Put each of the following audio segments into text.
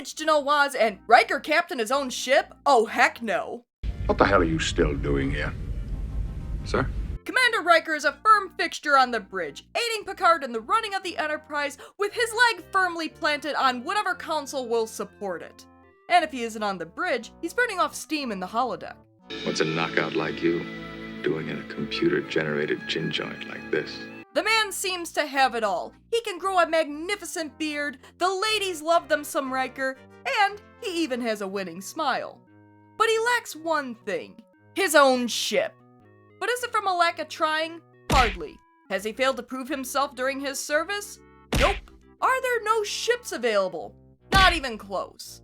Voyage to No Oz and Riker captain his own ship? Oh heck no. What the hell are you still doing here? Sir? Commander Riker is a firm fixture on the bridge, aiding Picard in the running of the Enterprise with his leg firmly planted on whatever console will support it. And if he isn't on the bridge, he's burning off steam in the holodeck. What's a knockout like you doing in a computer-generated gin joint like this? The man seems to have it all. He can grow a magnificent beard, the ladies love them some Riker, and he even has a winning smile. But he lacks one thing: his own ship. But is it from a lack of trying? Hardly. Has he failed to prove himself during his service? Nope. Are there no ships available? Not even close.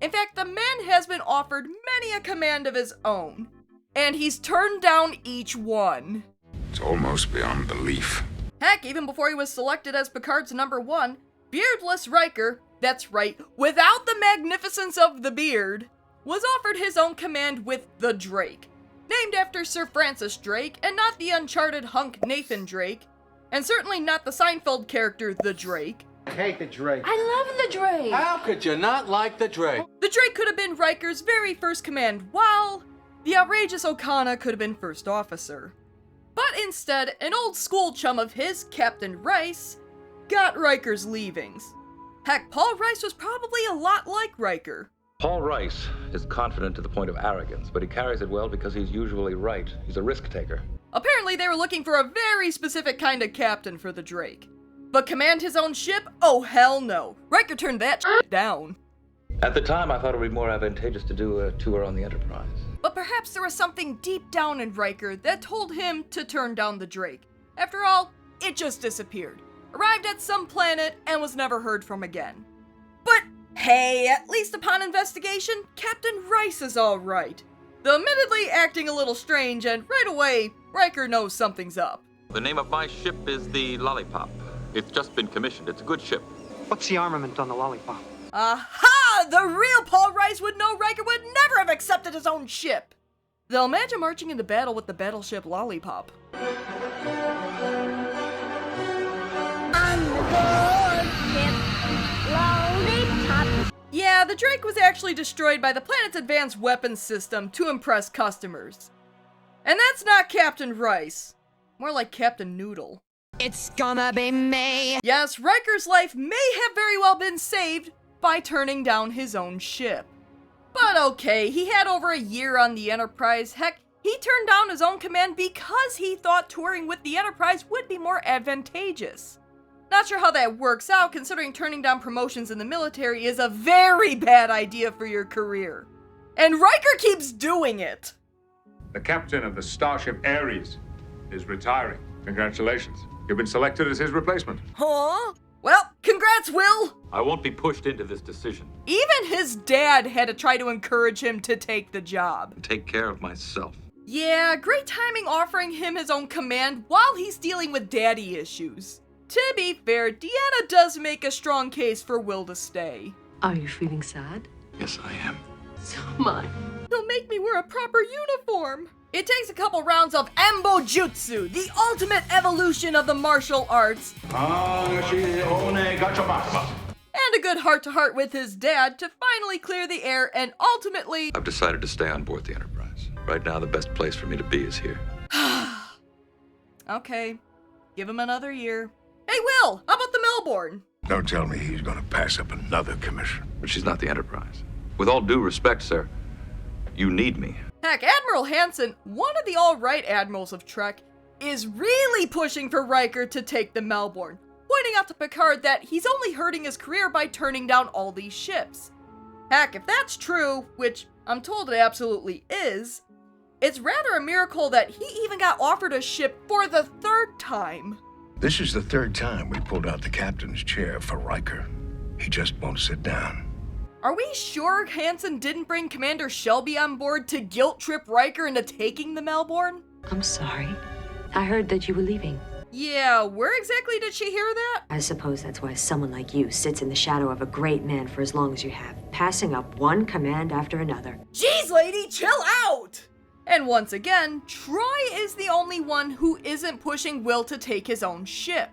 In fact, the man has been offered many a command of his own, and he's turned down each one. It's almost beyond belief. Heck, even before he was selected as Picard's #1, beardless Riker, that's right, without the magnificence of the beard, was offered his own command with the Drake. Named after Sir Francis Drake, and not the Uncharted hunk Nathan Drake, and certainly not the Seinfeld character the Drake. I hate the Drake. I love the Drake. How could you not like the Drake? The Drake could have been Riker's very first command, while the outrageous O'Connor could have been first officer. But instead, an old school chum of his, Captain Rice, got Riker's leavings. Heck, Paul Rice was probably a lot like Riker. Paul Rice is confident to the point of arrogance, but he carries it well because he's usually right. He's a risk taker. Apparently they were looking for a very specific kind of captain for the Drake. But command his own ship? Oh hell no. Riker turned that down. At the time, I thought it would be more advantageous to do a tour on the Enterprise. But perhaps there was something deep down in Riker that told him to turn down the Drake. After all, it just disappeared. Arrived at some planet and was never heard from again. But hey, at least upon investigation, Captain Rice is alright. Though admittedly acting a little strange, and right away, Riker knows something's up. The name of my ship is the Lollipop. It's just been commissioned. It's a good ship. What's the armament on the Lollipop? Aha! The real Paul Rice would know Riker would never have accepted his own ship! They'll imagine marching into battle with the battleship Lollipop. On the good ship Lollipop. Yeah, the Drake was actually destroyed by the planet's advanced weapons system to impress customers. And that's not Captain Rice. More like Captain Noodle. It's gonna be me. Yes, Riker's life may have very well been saved by turning down his own ship. But okay, he had over a year on the Enterprise. Heck, he turned down his own command because he thought touring with the Enterprise would be more advantageous. Not sure how that works out, considering turning down promotions in the military is a very bad idea for your career. And Riker keeps doing it! The captain of the starship Ares is retiring. Congratulations. You've been selected as his replacement. Huh? Well, congrats, Will! I won't be pushed into this decision. Even his dad had to try to encourage him to take the job. Take care of myself. Yeah, great timing offering him his own command while he's dealing with daddy issues. To be fair, Deanna does make a strong case for Will to stay. Are you feeling sad? Yes, I am. So am I. He'll make me wear a proper uniform. It takes a couple rounds of Ambo Jutsu, the ultimate evolution of the martial arts, and a good heart-to-heart with his dad to finally clear the air and ultimately... I've decided to stay on board the Enterprise. Right now, the best place for me to be is here. Okay, give him another year. Hey, Will, how about the Melbourne? Don't tell me he's gonna pass up another commission. But she's not the Enterprise. With all due respect, sir, you need me. Heck, Admiral Hansen, one of the all-right admirals of Trek, is really pushing for Riker to take the Melbourne, pointing out to Picard that he's only hurting his career by turning down all these ships. Heck, if that's true, which I'm told it absolutely is, it's rather a miracle that he even got offered a ship for the 3rd time. This is the 3rd time we pulled out the captain's chair for Riker. He just won't sit down. Are we sure Hansen didn't bring Commander Shelby on board to guilt-trip Riker into taking the Melbourne? I'm sorry. I heard that you were leaving. Yeah, where exactly did she hear that? I suppose that's why someone like you sits in the shadow of a great man for as long as you have, passing up one command after another. Jeez, lady, chill out! And once again, Troy is the only one who isn't pushing Will to take his own ship.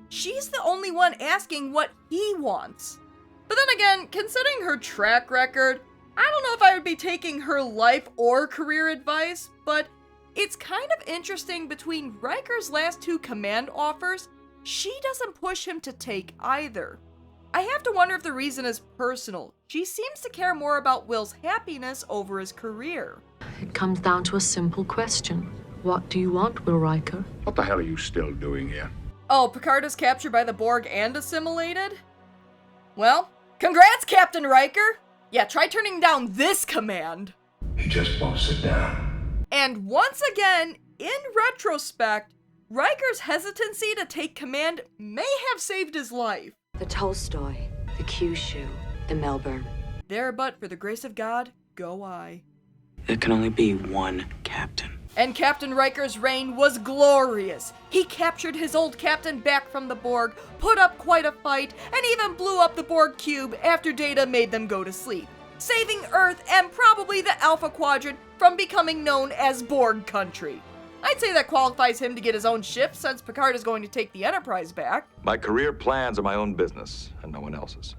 She's the only one asking what he wants. But then again, considering her track record, I don't know if I would be taking her life or career advice, but it's kind of interesting between Riker's last 2 command offers, she doesn't push him to take either. I have to wonder if the reason is personal. She seems to care more about Will's happiness over his career. It comes down to a simple question. What do you want, Will Riker? What the hell are you still doing here? Oh, Picard is captured by the Borg and assimilated? Well, congrats, Captain Riker! Yeah, try turning down this command. He just won't sit down. And once again, in retrospect, Riker's hesitancy to take command may have saved his life. The Tolstoy, the Kyushu, the Melbourne. There but for the grace of God, go I. There can only be one captain. And Captain Riker's reign was glorious. He captured his old captain back from the Borg, put up quite a fight, and even blew up the Borg cube after Data made them go to sleep, saving Earth and probably the Alpha Quadrant from becoming known as Borg country. I'd say that qualifies him to get his own ship since Picard is going to take the Enterprise back. My career plans are my own business and no one else's.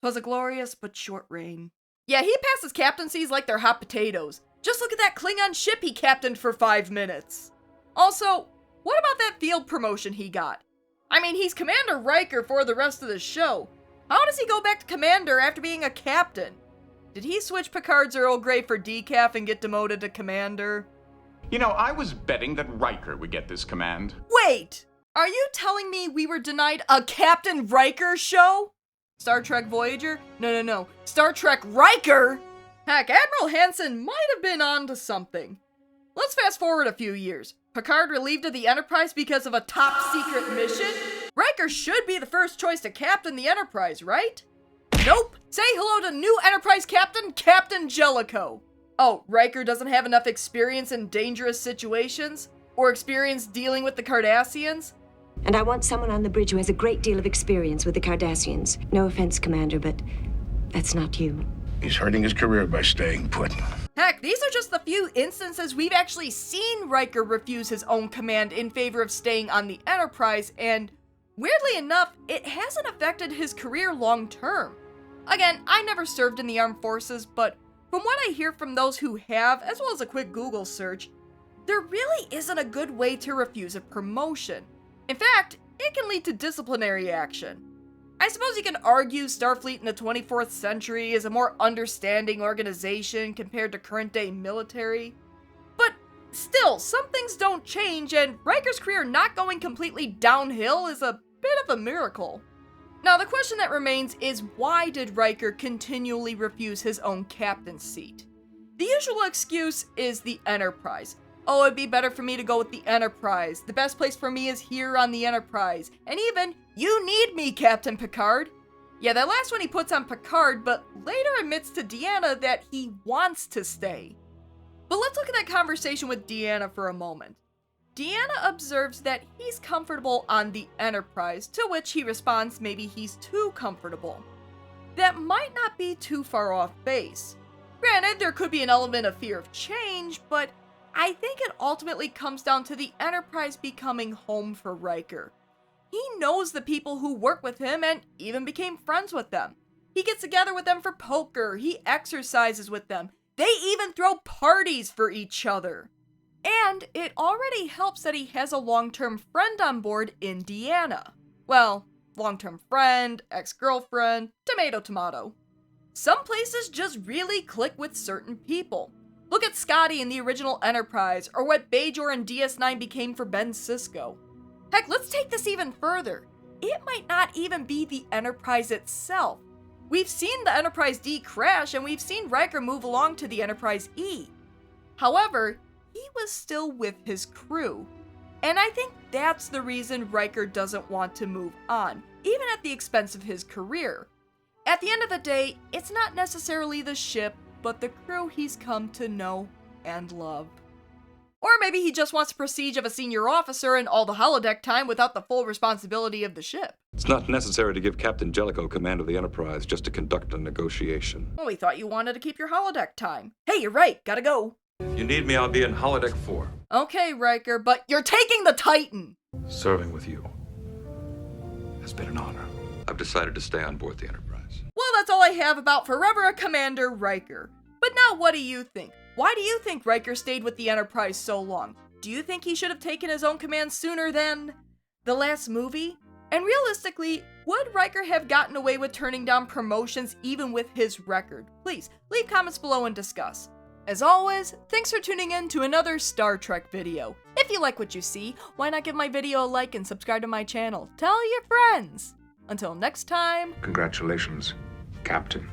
'Twas a glorious but short reign. Yeah, he passes captaincies like they're hot potatoes. Just look at that Klingon ship he captained for 5 minutes. Also, what about that field promotion he got? I mean, he's Commander Riker for the rest of the show. How does he go back to Commander after being a captain? Did he switch Picard's Earl Grey for decaf and get demoted to Commander? You know, I was betting that Riker would get this command. Wait! Are you telling me we were denied a Captain Riker show? Star Trek Voyager? No. Star Trek Riker? Heck, Admiral Hansen might have been onto something. Let's fast forward a few years. Picard relieved of the Enterprise because of a top-secret mission? Riker should be the first choice to captain the Enterprise, right? Nope! Say hello to new Enterprise captain, Captain Jellicoe. Oh, Riker doesn't have enough experience in dangerous situations? Or experience dealing with the Cardassians? And I want someone on the bridge who has a great deal of experience with the Cardassians. No offense, Commander, but that's not you. He's hurting his career by staying put. Heck, these are just the few instances we've actually seen Riker refuse his own command in favor of staying on the Enterprise, and weirdly enough, it hasn't affected his career long term. Again, I never served in the armed forces, but from what I hear from those who have, as well as a quick Google search, there really isn't a good way to refuse a promotion. In fact, it can lead to disciplinary action. I suppose you can argue Starfleet in the 24th century is a more understanding organization compared to current-day military. But still, some things don't change, and Riker's career not going completely downhill is a bit of a miracle. Now, the question that remains is why did Riker continually refuse his own captain's seat? The usual excuse is the Enterprise. Oh, it'd be better for me to go with the Enterprise. The best place for me is here on the Enterprise. And even, you need me, Captain Picard. Yeah, that last one he puts on Picard, but later admits to Deanna that he wants to stay. But let's look at that conversation with Deanna for a moment. Deanna observes that he's comfortable on the Enterprise, to which he responds maybe he's too comfortable. That might not be too far off base. Granted, there could be an element of fear of change, but I think it ultimately comes down to the Enterprise becoming home for Riker. He knows the people who work with him and even became friends with them. He gets together with them for poker, he exercises with them, they even throw parties for each other. And it already helps that he has a long-term friend on board in Deanna. Well, long-term friend, ex-girlfriend, tomato. Some places just really click with certain people. Look at Scotty in the original Enterprise, or what Bajor and DS9 became for Ben Sisko. Heck, let's take this even further. It might not even be the Enterprise itself. We've seen the Enterprise D crash, and we've seen Riker move along to the Enterprise E. However, he was still with his crew. And I think that's the reason Riker doesn't want to move on, even at the expense of his career. At the end of the day, it's not necessarily the ship, but the crew he's come to know and love. Or maybe he just wants the prestige of a senior officer and all the holodeck time without the full responsibility of the ship. It's not necessary to give Captain Jellicoe command of the Enterprise just to conduct a negotiation. Well, we thought you wanted to keep your holodeck time. Hey, you're right, gotta go. If you need me, I'll be in holodeck 4. Okay, Riker, but you're taking the Titan! Serving with you has been an honor. I've decided to stay on board the Enterprise. Well, that's all I have about Forever a Commander Riker. But now what do you think? Why do you think Riker stayed with the Enterprise so long? Do you think he should have taken his own command sooner than the last movie? And realistically, would Riker have gotten away with turning down promotions even with his record? Please, leave comments below and discuss. As always, thanks for tuning in to another Star Trek video. If you like what you see, why not give my video a like and subscribe to my channel? Tell your friends! Until next time... Congratulations, Captain.